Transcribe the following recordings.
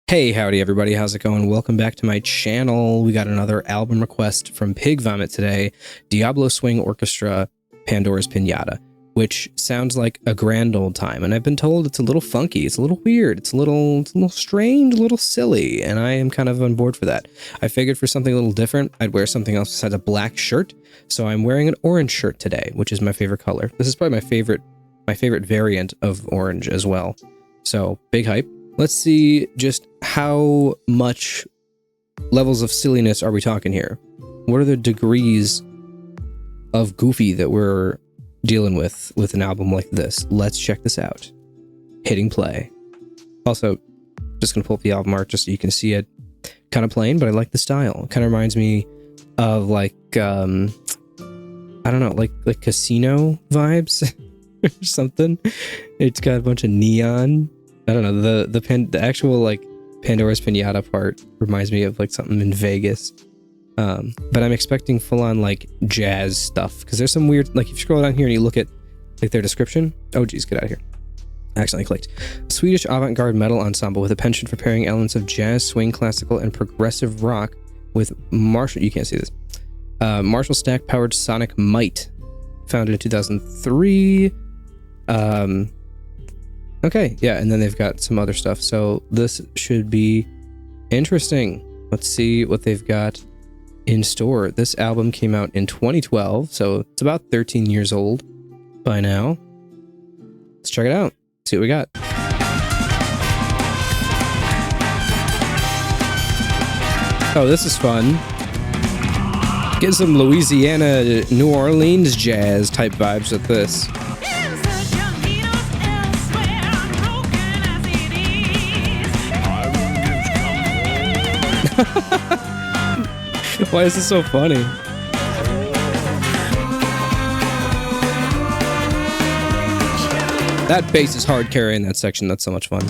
Hey, howdy everybody, how's it going? Welcome back to my channel. We got another album request from Pig Vomit today, Diablo Swing Orchestra, Pandora's Pinata, which sounds like a grand old time, and I've been told it's a little funky, it's a little weird, it's a little strange, a little silly, and I am kind of on board for that. I figured for something a little different, I'd wear something else besides a black shirt, so I'm wearing an orange shirt today, which is my favorite color. This is probably my favorite variant of orange as well. So, big hype. Let's see just how much levels of silliness are we talking here? What are the degrees of goofy that we're dealing with an album like this? Let's check this out. Hitting play. Also, just gonna pull up the album art just so you can see it. Kind of plain, but I like the style. It kind of reminds me of like, I don't know, like casino vibes or something. It's got a bunch of neon. I don't know, the actual like Pandora's Pinata part reminds me of like something in Vegas. But I'm expecting full on like jazz stuff because there's some weird, like if you scroll down here and you look at like their description. Oh geez, get out of here. Accidentally clicked. A Swedish avant-garde metal ensemble with a penchant for pairing elements of jazz, swing, classical, and progressive rock with Marshall. You can't see this. Marshall Stack powered sonic might, founded in 2003. Okay, yeah, and then they've got some other stuff, so this should be interesting. Let's see what they've got in store. This album came out in 2012, so it's about 13 years old by now. Let's check it out, see what we got. Oh, this is fun. Get some Louisiana, New Orleans jazz type vibes with this. Why is this so funny? That bass is hard carrying that section. That's so much fun.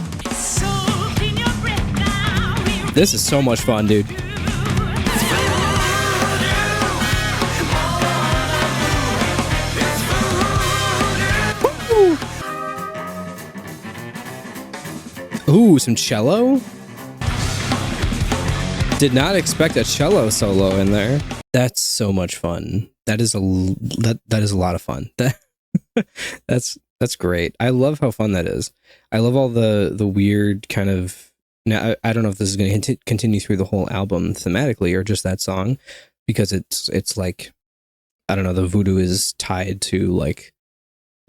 This is so much fun, dude. Ooh, some cello? Did not expect a cello solo in there. That's so much fun. That is a lot of fun. That's great. I love how fun that is. I love all the weird kind of. Now I don't know if this is going to continue through the whole album thematically or just that song, because it's like, I don't know. The voodoo is tied to like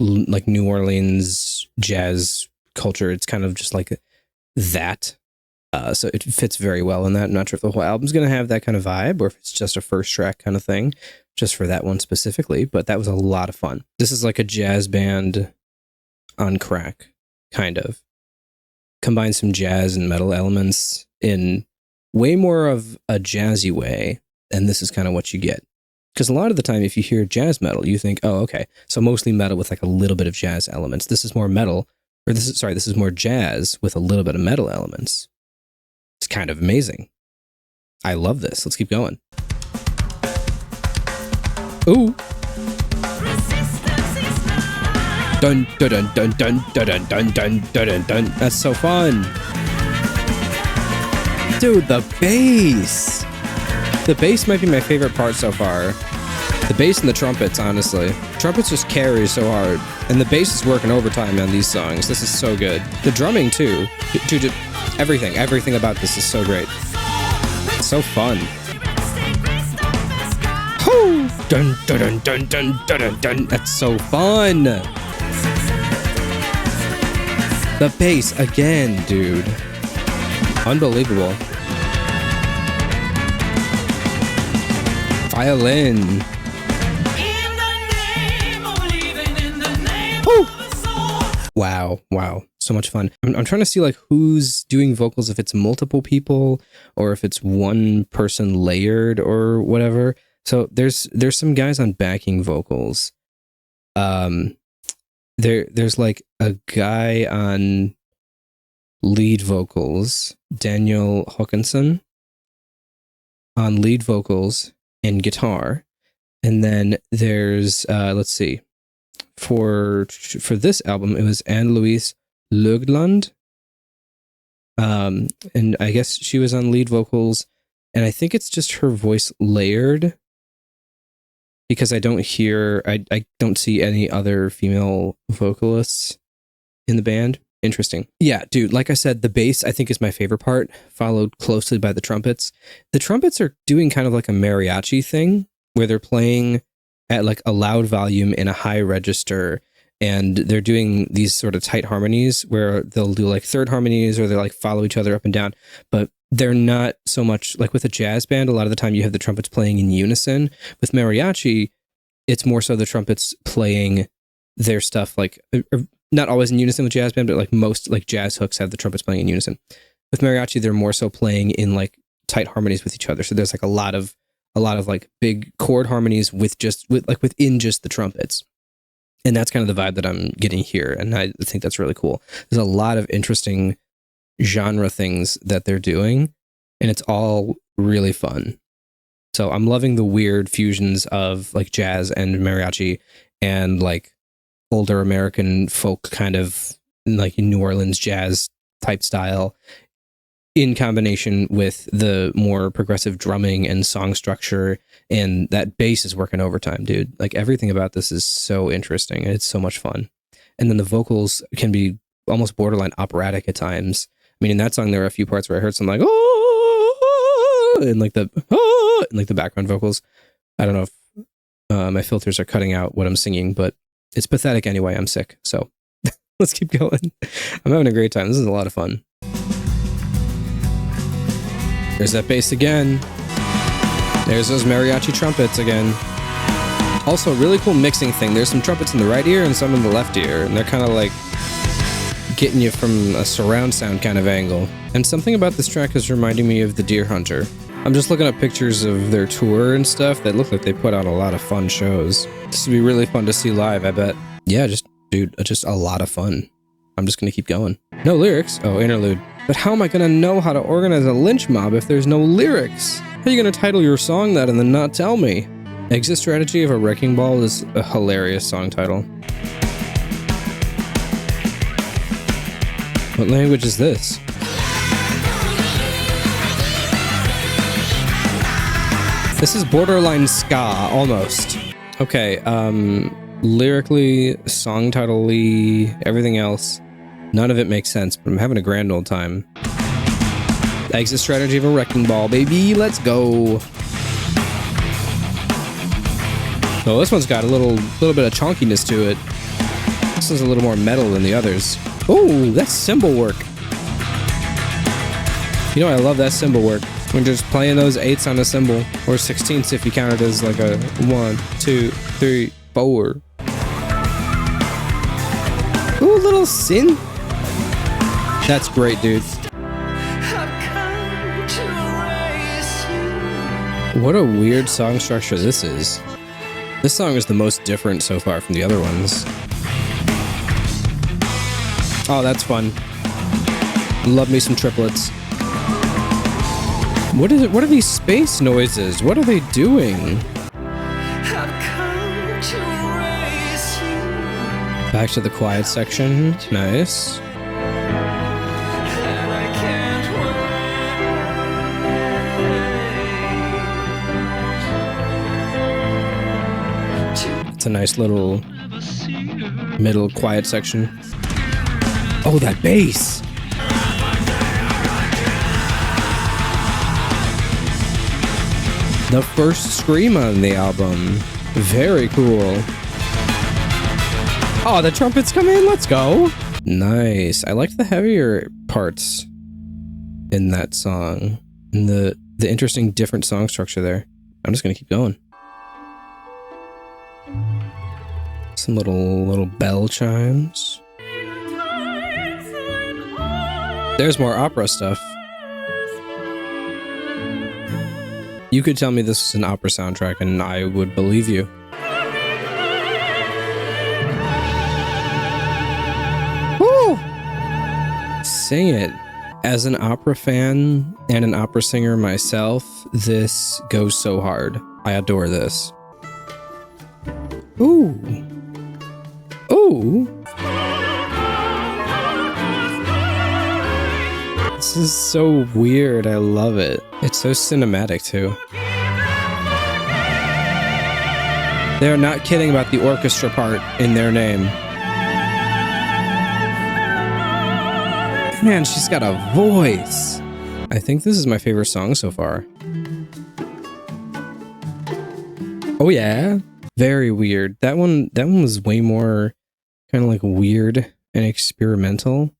New Orleans jazz culture. It's kind of just like that. So it fits very well in that. I'm not sure if the whole album's going to have that kind of vibe or if it's just a first track kind of thing, just for that one specifically, but that was a lot of fun. This is like a jazz band on crack, kind of. Combine some jazz and metal elements in way more of a jazzy way, and this is kind of what you get. Because a lot of the time, if you hear jazz metal, you think, oh, okay, so mostly metal with like a little bit of jazz elements. This is more metal, or this is more jazz with a little bit of metal elements. It's kind of amazing. I love this. Let's keep going. Ooh. Dun dun dun dun dun dun dun dun dun dun. That's so fun. Dude, the bass. The bass might be my favorite part so far. The bass and the trumpets, honestly. Trumpets just carry so hard. And the bass is working overtime on these songs. This is so good. The drumming, too. Dude, everything about this is so great. It's so fun. Woo! Dun dun dun dun dun dun dun. That's so fun. The bass again, dude. Unbelievable. Violin. Wow, so much fun. I'm trying to see like who's doing vocals, if it's multiple people or if it's one person layered or whatever. So there's some guys on backing vocals. There's like a guy on lead vocals, Daniel Håkansson, on lead vocals and guitar. And then there's let's see. For this album, it was Anne-Louise Lögland And I guess she was on lead vocals, and I think it's just her voice layered because I don't see any other female vocalists in the band. Interesting. Yeah, dude, like I said, the bass I think is my favorite part, followed closely by the trumpets. The trumpets are doing kind of like a mariachi thing where they're playing at like a loud volume in a high register, and they're doing these sort of tight harmonies where they'll do like third harmonies or they like follow each other up and down, but they're not so much like with a jazz band. A lot of the time you have the trumpets playing in unison. With mariachi, it's more so the trumpets playing their stuff like, not always in unison with jazz band, but like most like jazz hooks have the trumpets playing in unison. With mariachi, they're more so playing in like tight harmonies with each other. So there's like a lot of like big chord harmonies within just the trumpets. And that's kind of the vibe that I'm getting here. And I think that's really cool. There's a lot of interesting genre things that they're doing, and it's all really fun. So I'm loving the weird fusions of like jazz and mariachi and like older American folk kind of like New Orleans jazz type style in combination with the more progressive drumming and song structure, and that bass is working overtime, dude. Like everything about this is so interesting. It's so much fun. And then the vocals can be almost borderline operatic at times. I mean, in that song, there were a few parts where I heard some like, oh, and like the background vocals. I don't know if my filters are cutting out what I'm singing, but it's pathetic anyway. I'm sick. So let's keep going. I'm having a great time. This is a lot of fun. There's that bass again. There's those mariachi trumpets again. Also, really cool mixing thing. There's some trumpets in the right ear and some in the left ear, and they're kind of like getting you from a surround sound kind of angle. And something about this track is reminding me of the Deer Hunter. I'm just looking at pictures of their tour and stuff that look like they put out a lot of fun shows. This would be really fun to see live, I bet. Yeah, just a lot of fun. I'm just going to keep going. No lyrics. Oh, interlude. But how am I going to know how to organize a lynch mob if there's no lyrics? How are you going to title your song that and then not tell me? Exit Strategy of a Wrecking Ball is a hilarious song title. What language is this? This is borderline ska, almost. Okay, lyrically, song title-y, everything else, none of it makes sense, but I'm having a grand old time. Exit Strategy of a Wrecking Ball, baby, let's go. Oh, this one's got a little bit of chonkiness to it. This is a little more metal than the others. Oh, that's cymbal work. You know, I love that cymbal work. When you're just playing those 8s on a cymbal, or 16ths if you count it as like a 1, 2, 3, 4. Ooh, little synth. That's great, dude. What a weird song structure this is. This song is the most different so far from the other ones. Oh, that's fun. Love me some triplets. What is it? What are these space noises? What are they doing? Back to the quiet section. Nice. It's a nice little middle quiet section. Oh, that bass! The first scream on the album. Very cool. Oh, the trumpets come in. Let's go. Nice. I liked the heavier parts in that song. And the interesting different song structure there. I'm just going to keep going. Some little bell chimes. There's more opera stuff. You could tell me this is an opera soundtrack and I would believe you. Woo! Sing it. As an opera fan and an opera singer myself, this goes so hard. I adore this. Ooh. Ooh. This is so weird. I love it. It's so cinematic too. They're not kidding about the orchestra part in their name. Man, she's got a voice. I think this is my favorite song so far. Oh yeah, very weird. That one was way more kind of like weird and experimental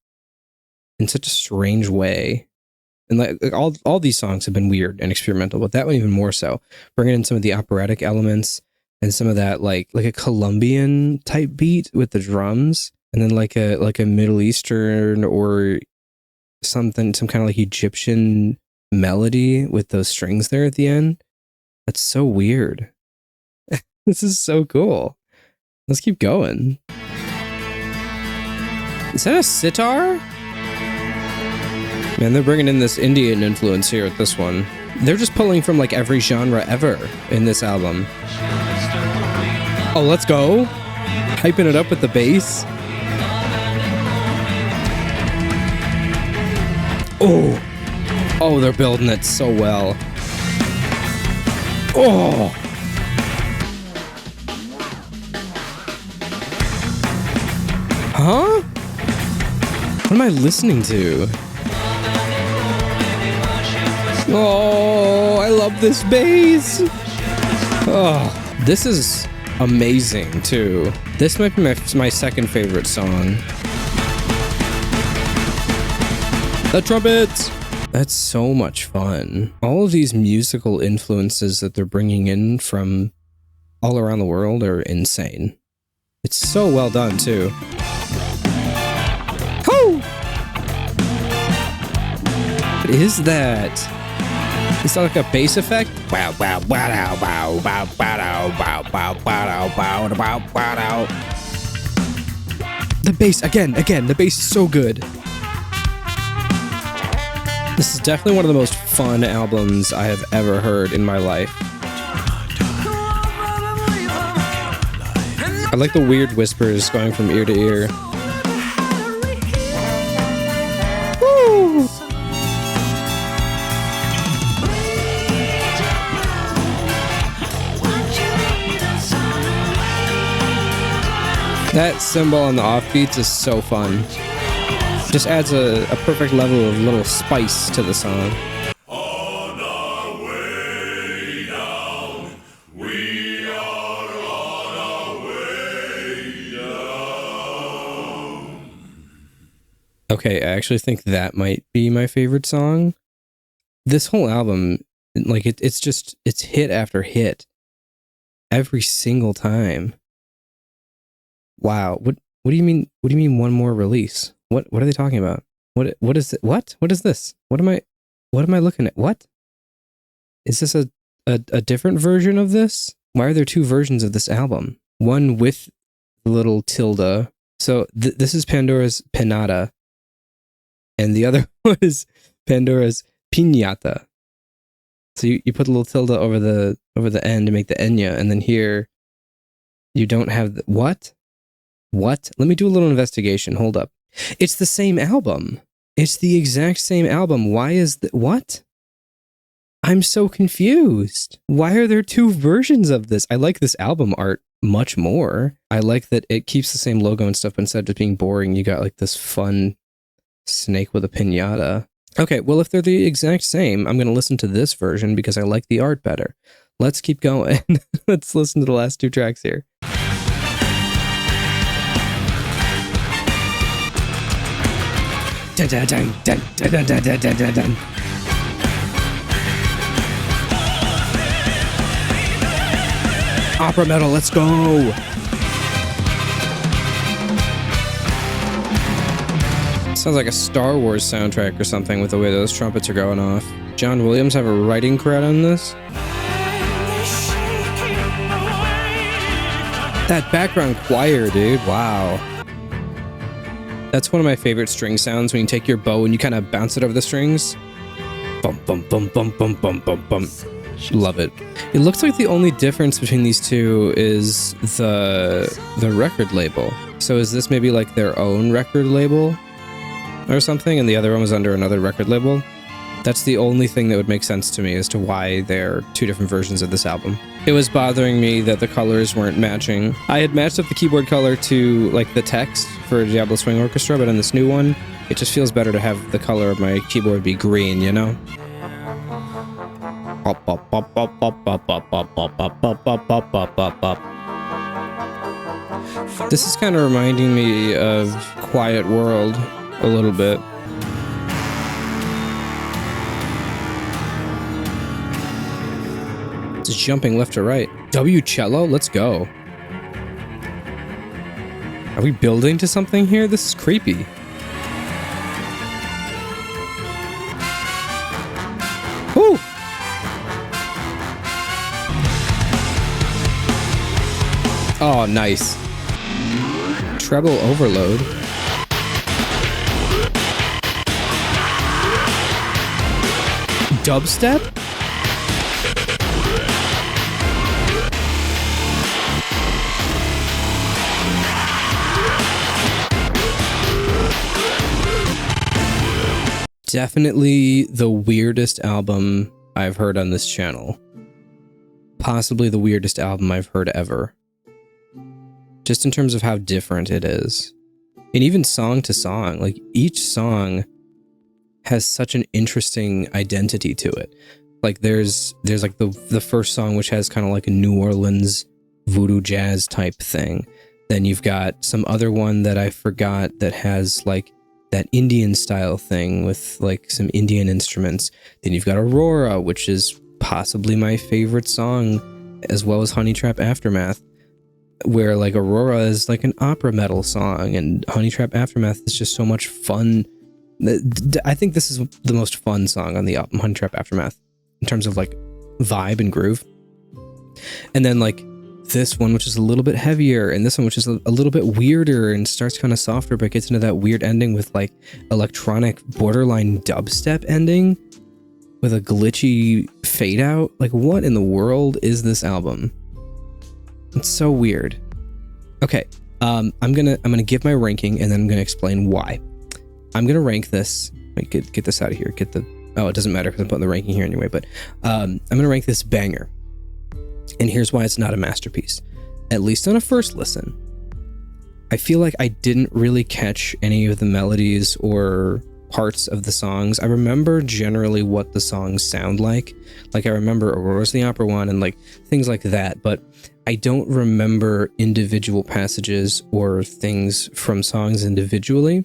in such a strange way. And like all these songs have been weird and experimental, but that one even more so. Bringing in some of the operatic elements and some of that like a Colombian type beat with the drums, and then like a Middle Eastern or something, some kind of like Egyptian melody with those strings there at the end. That's so weird. This is so cool. Let's keep going. Is that a sitar? Man, they're bringing in this Indian influence here with this one. They're just pulling from like every genre ever in this album. Oh, let's go. Hyping it up with the bass. Oh, they're building it so well. Oh. Huh? What am I listening to? Oh, I love this bass. Oh, this is amazing too. This might be my second favorite song. The trumpets! That's so much fun. All of these musical influences that they're bringing in from all around the world are insane. It's so well done too. Woo! What is that? Is that like a bass effect? Wow, wow, wow, wow, wow, wow, wow, wow, wow, wow, wow, wow. The bass, again, the bass is so good. This is definitely one of the most fun albums I have ever heard in my life. I like the weird whispers going from ear to ear. Woo! That cymbal on the offbeats is so fun. Just adds a perfect level of little spice to the song. On our way down, we are on our way down. Okay, I actually think that might be my favorite song. This whole album, like it's hit after hit every single time. Wow, what do you mean? What do you mean one more release? What are they talking about? What is it? What is this? What am I looking at? What? Is this a different version of this? Why are there two versions of this album? One with the little tilde. So this is Pandora's Pinata, and the other one is Pandora's Pinata. So you put a little tilde over the end to make the enya, and then here you don't have the, what? What? Let me do a little investigation. Hold up. It's the same album. It's the exact same album. Why is that? What? I'm so confused. Why are there two versions of this? I like this album art much more. I like that it keeps the same logo and stuff, but instead of just being boring, you got like this fun snake with a piñata. Okay, well, if they're the exact same, I'm going to listen to this version because I like the art better. Let's keep going. Let's listen to the last two tracks here. Dun, dun, dun, dun, dun, dun, dun, dun, dun, dun. Opera metal, let's go! Sounds like a Star Wars soundtrack or something with the way those trumpets are going off. John Williams have a writing credit on this? That background choir, dude, wow. That's one of my favorite string sounds when you take your bow and you kind of bounce it over the strings. Bum, bum, bum, bum, bum, bum, bum, bum. Love it. It looks like the only difference between these two is the record label. So is this maybe like their own record label? or something, and the other one was under another record label. That's the only thing that would make sense to me as to why they're two different versions of this album. It was bothering me that the colors weren't matching. I had matched up the keyboard color to like the text for Diablo Swing Orchestra, but in this new one, it just feels better to have the color of my keyboard be green, you know? This is kind of reminding me of Quiet World a little bit. It's jumping left to right. W cello, let's go. Are we building to something here? This is creepy. Woo! Oh, nice. Treble overload. Dubstep? Definitely the weirdest album I've heard on this channel. Possibly the weirdest album I've heard ever. Just in terms of how different it is. And even song to song, like each song has such an interesting identity to it. Like there's like the first song, which has kind of like a New Orleans voodoo jazz type thing. Then you've got some other one that I forgot that has like that Indian style thing with like some Indian instruments. Then you've got Aurora, which is possibly my favorite song, as well as Honey Trap Aftermath, where like Aurora is like an opera metal song and Honey Trap Aftermath is just so much fun. I think this is the most fun song on the album, Honey Trap Aftermath, in terms of like vibe and groove. And then like this one, which is a little bit heavier, and this one, which is a little bit weirder and starts kind of softer, but gets into that weird ending with like electronic borderline dubstep ending with a glitchy fade out. Like, what in the world is this album? It's so weird. Okay, I'm gonna give my ranking, and then I'm gonna explain why. I'm gonna rank this. Wait, get this out of here. Oh, it doesn't matter because I'm putting the ranking here anyway. But I'm gonna rank this banger. And here's why it's not a masterpiece, at least on a first listen. I feel like I didn't really catch any of the melodies or parts of the songs. I remember generally what the songs sound like. Like I remember Aurora's the Opera one and like things like that, but I don't remember individual passages or things from songs individually,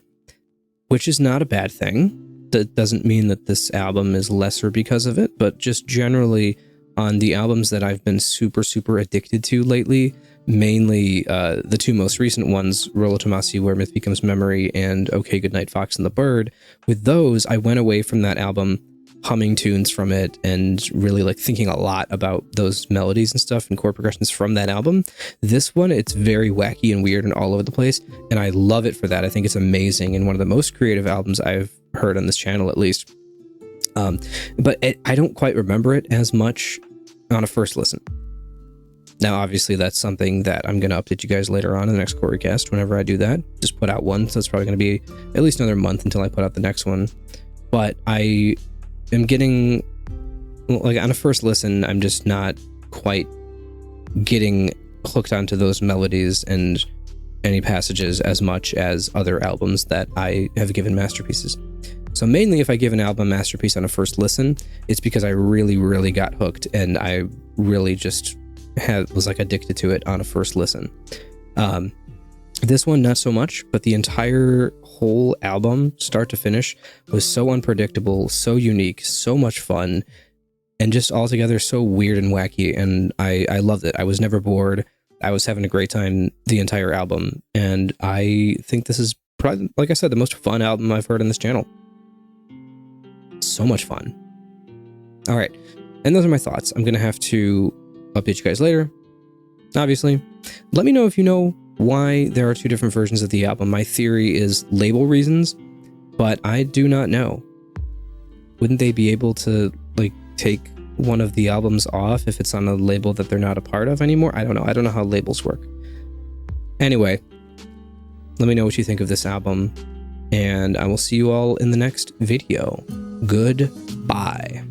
which is not a bad thing. That doesn't mean that this album is lesser because of it, but just generally on the albums that I've been super, super addicted to lately, mainly the two most recent ones, Rolo Tomasi, Where Myth Becomes Memory, and Okay Goodnight Fox and the Bird. With those, I went away from that album humming tunes from it and really like thinking a lot about those melodies and stuff and chord progressions from that album. This one, it's very wacky and weird and all over the place, and I love it for that. I think it's amazing and one of the most creative albums I've heard on this channel, at least. But I don't quite remember it as much on a first listen. Now, obviously, that's something that I'm going to update you guys later on in the next Coreycast. Whenever I do that, just put out one, so it's probably going to be at least another month until I put out the next one. But I am getting, like, on a first listen, I'm just not quite getting hooked onto those melodies and any passages as much as other albums that I have given masterpieces. So mainly if I give an album a masterpiece on a first listen, it's because I really, really got hooked and I really just was like addicted to it on a first listen. This one, not so much, but the entire whole album, start to finish, was so unpredictable, so unique, so much fun, and just altogether so weird and wacky, and I loved it. I was never bored. I was having a great time the entire album, and I think this is probably, like I said, the most fun album I've heard on this channel. So much fun. All right, and those are my thoughts. I'm gonna have to update you guys later, obviously. Let me know if you know why there are two different versions of the album. My theory is label reasons, but I do not know. Wouldn't they be able to like take one of the albums off if it's on a label that they're not a part of anymore? I don't know. I don't know how labels work. Anyway, let me know what you think of this album. and I will see you all in the next video. Goodbye.